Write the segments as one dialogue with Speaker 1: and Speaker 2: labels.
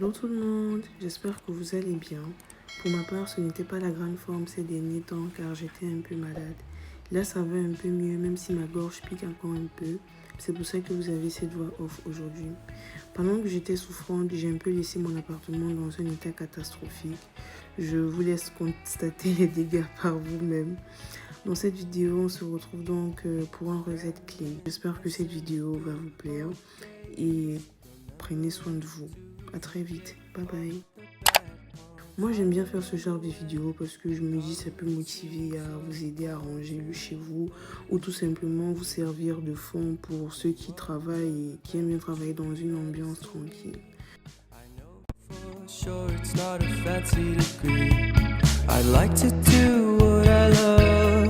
Speaker 1: Hello tout le monde, j'espère que vous allez bien. Pour ma part, ce n'était pas la grande forme ces derniers temps car j'étais un peu malade. Là, ça va un peu mieux, même si ma gorge pique encore un peu. C'est pour ça que vous avez cette voix off aujourd'hui. Pendant que j'étais souffrante, j'ai un peu laissé mon appartement dans un état catastrophique. Je vous laisse constater les dégâts par vous-même. Dans cette vidéo, on se retrouve donc pour un reset clean. J'espère que cette vidéo va vous plaire et prenez soin de vous. À très vite. Bye bye. Moi, j'aime bien faire ce genre de vidéos parce que je me dis que ça peut motiver à vous aider à ranger le chez vous ou tout simplement vous servir de fond pour ceux qui travaillent et qui aiment bien travailler dans une ambiance tranquille.
Speaker 2: Sure, it's not a fancy degree. I like to do what I love,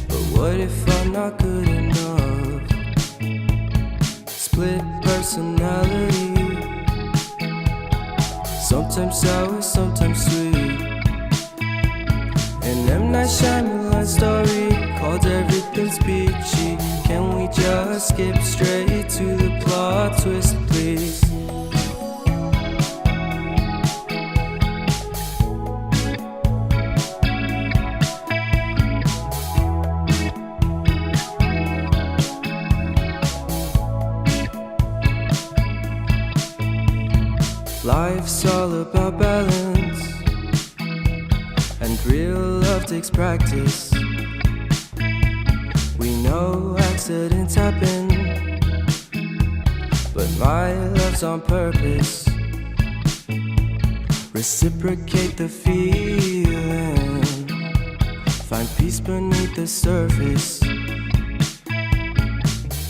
Speaker 2: but what if I'm not good enough? Split personality, sometimes sour, sometimes sweet. An M. Night Shyamalan story called Everything's Peachy. Can we just skip straight to the plot twist, please? Life's all about balance, and real love takes practice. We know accidents happen, but my love's on purpose. Reciprocate the feeling, find peace beneath the surface.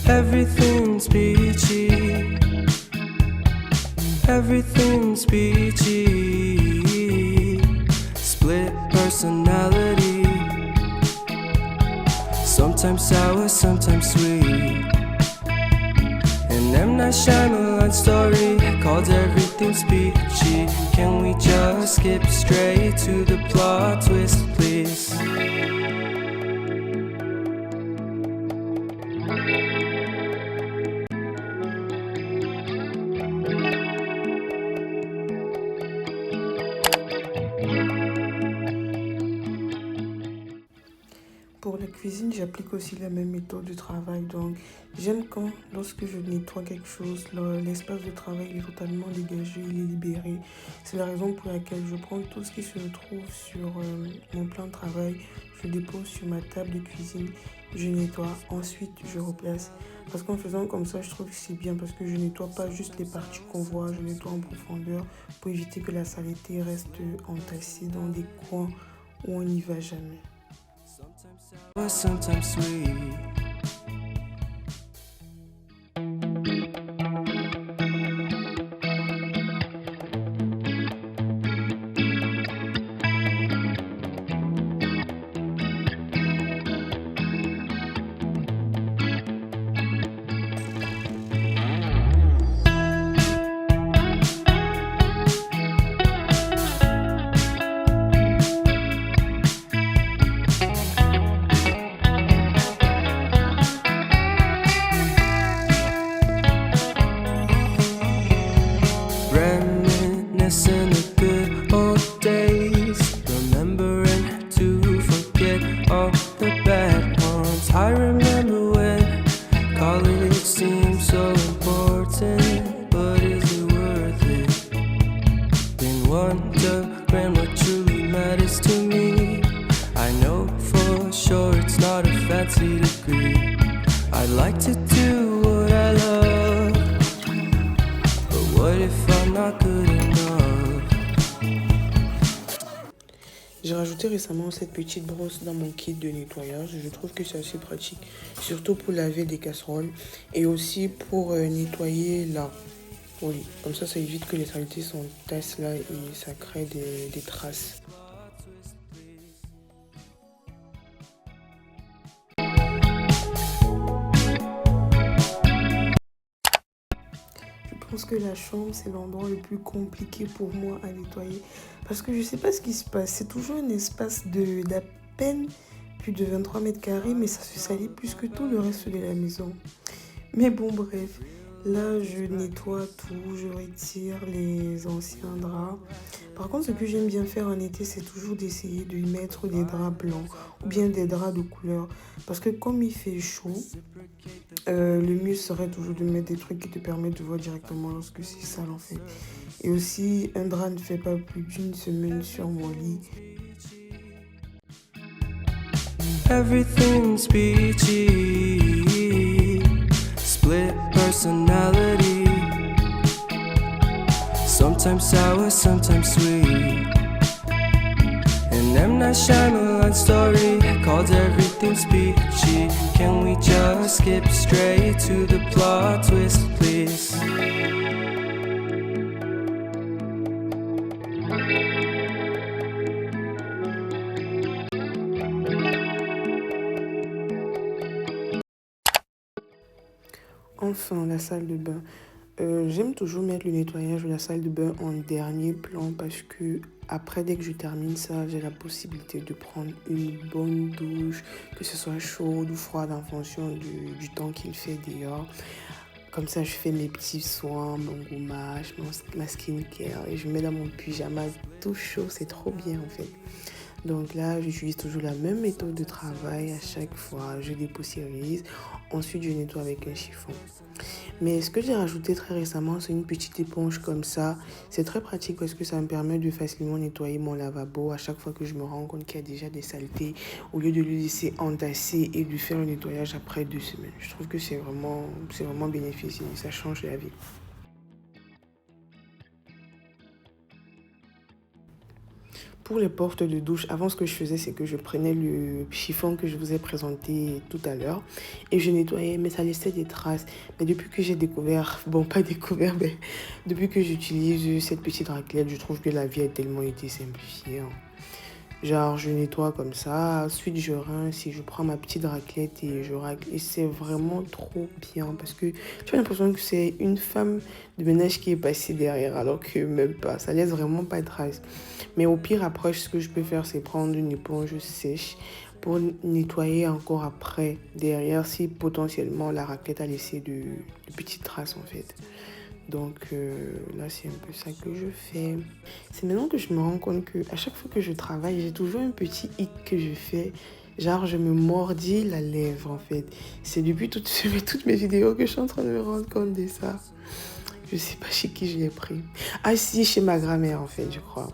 Speaker 2: Everything's peachy, everything's peachy. Split personality, sometimes sour, sometimes sweet. An M. Night Shyamalan story called Everything's Peachy. Can we just skip straight to the plot twist, please?
Speaker 1: Pour la cuisine, j'applique aussi la même méthode de travail. Donc, j'aime quand, lorsque je nettoie quelque chose, l'espace de travail est totalement dégagé, il est libéré. C'est la raison pour laquelle je prends tout ce qui se trouve sur mon plan de travail, je le dépose sur ma table de cuisine, je nettoie, ensuite je replace. Parce qu'en faisant comme ça, je trouve que c'est bien parce que je nettoie pas juste les parties qu'on voit, je nettoie en profondeur pour éviter que la saleté reste entassée dans des coins où on n'y va jamais.
Speaker 2: Sometimes sweet. Reminiscing the good old days, remembering to forget all the bad ones. I remember when college seemed so important, but is it worth it? Been wondering what truly matters to me. I know for sure it's not a fancy degree. I like to do what I love, but what if I'm not good enough?
Speaker 1: J'ai rajouté récemment cette petite brosse dans mon kit de nettoyage. Je trouve que c'est assez pratique, surtout pour laver des casseroles et aussi pour nettoyer là. Oui, comme ça évite que les saletés s'entassent là et ça crée des traces. Je pense que la chambre, c'est l'endroit le plus compliqué pour moi à nettoyer. Parce que je ne sais pas ce qui se passe. C'est toujours un espace d'à peine plus de 23 mètres carrés, mais ça se salit plus que tout le reste de la maison. Mais bon, bref. Là, je nettoie tout, je retire les anciens draps. Par contre, ce que j'aime bien faire en été, c'est toujours d'essayer de mettre des draps blancs ou bien des draps de couleur. Parce que comme il fait chaud, le mieux serait toujours de mettre des trucs qui te permettent de voir directement lorsque c'est sale en fait. Et aussi, un drap ne fait pas plus d'une semaine sur mon lit.
Speaker 2: Everything's peachy, split personality, sometimes sour, sometimes sweet. An M. Night Shyamalan story called Everything's Peachy. Can we just skip straight to the plot twist, please?
Speaker 1: Enfin, la salle de bain. J'aime toujours mettre le nettoyage de la salle de bain en dernier plan parce que après, dès que je termine ça, j'ai la possibilité de prendre une bonne douche, que ce soit chaude ou froide en fonction du temps qu'il fait dehors. Comme ça, je fais mes petits soins, mon gommage, ma skincare et je me mets dans mon pyjama tout chaud. C'est trop bien en fait. Donc là, j'utilise toujours la même méthode de travail à chaque fois. Je dépoussiérise, ensuite je nettoie avec un chiffon. Mais ce que j'ai rajouté très récemment, c'est une petite éponge comme ça. C'est très pratique parce que ça me permet de facilement nettoyer mon lavabo à chaque fois que je me rends compte qu'il y a déjà des saletés. Au lieu de le laisser entasser et de faire le nettoyage après 2 semaines. Je trouve que c'est vraiment bénéfique et ça change la vie. Pour les portes de douche, avant ce que je faisais, c'est que je prenais le chiffon que je vous ai présenté tout à l'heure et je nettoyais, mais ça laissait des traces. Mais depuis que j'ai découvert, mais depuis que j'utilise cette petite raclette, je trouve que la vie a tellement été simplifiée. Genre, je nettoie comme ça, ensuite je rince et je prends ma petite raclette et je racle. Et c'est vraiment trop bien parce que tu as l'impression que c'est une femme de ménage qui est passée derrière alors que même pas. Ça laisse vraiment pas de traces. Mais au pire, après, ce que je peux faire, c'est prendre une éponge sèche pour nettoyer encore après derrière si potentiellement la raclette a laissé de petites traces en fait. Donc là, c'est un peu ça que je fais. C'est maintenant que je me rends compte qu'à chaque fois que je travaille, j'ai toujours un petit hic que je fais. Genre, je me mordis la lèvre, en fait. C'est depuis toutes mes vidéos que je suis en train de me rendre compte de ça. Je sais pas chez qui je l'ai pris. Ah si, chez ma grand-mère, en fait, je crois.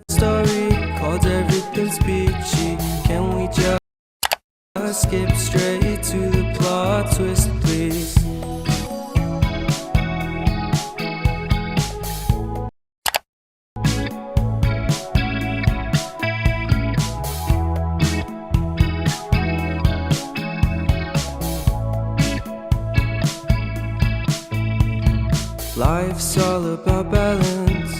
Speaker 2: Story called Everything's Peachy. Can we just skip straight to the plot twist, please? Life's all about balance,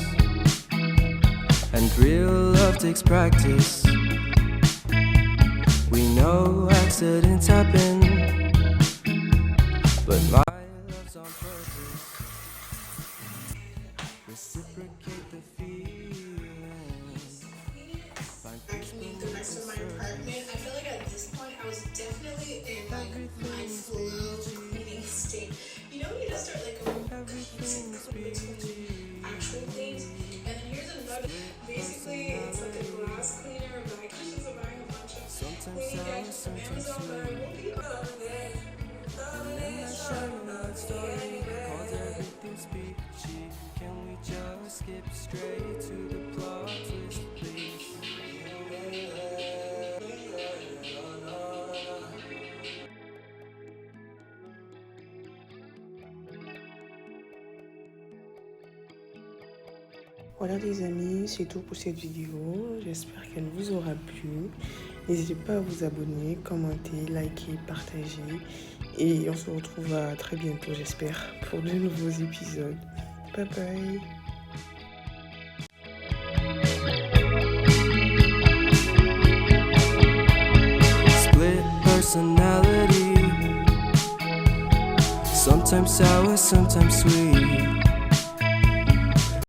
Speaker 2: and real love takes practice. We know accidents happen, but my love's on purpose. Reciprocate the feeling.
Speaker 3: I cleaned the rest of my apartment. I feel like at this point I was definitely in like my flow cleaning state. You know when you just start like between actual things, and then here's another. Basically, it's like a glass cleaner, but I keep just buying a bunch of cleaning gadgets from Amazon, but I will be on there.
Speaker 2: Can we just skip straight to the plot twist, please?
Speaker 1: Voilà les amis, c'est tout pour cette vidéo. J'espère qu'elle vous aura plu. N'hésitez pas à vous abonner, commenter, liker, partager. Et on se retrouve à très bientôt, j'espère, pour de nouveaux épisodes. Bye bye.
Speaker 2: Split personality, sometimes sour, sometimes sweet.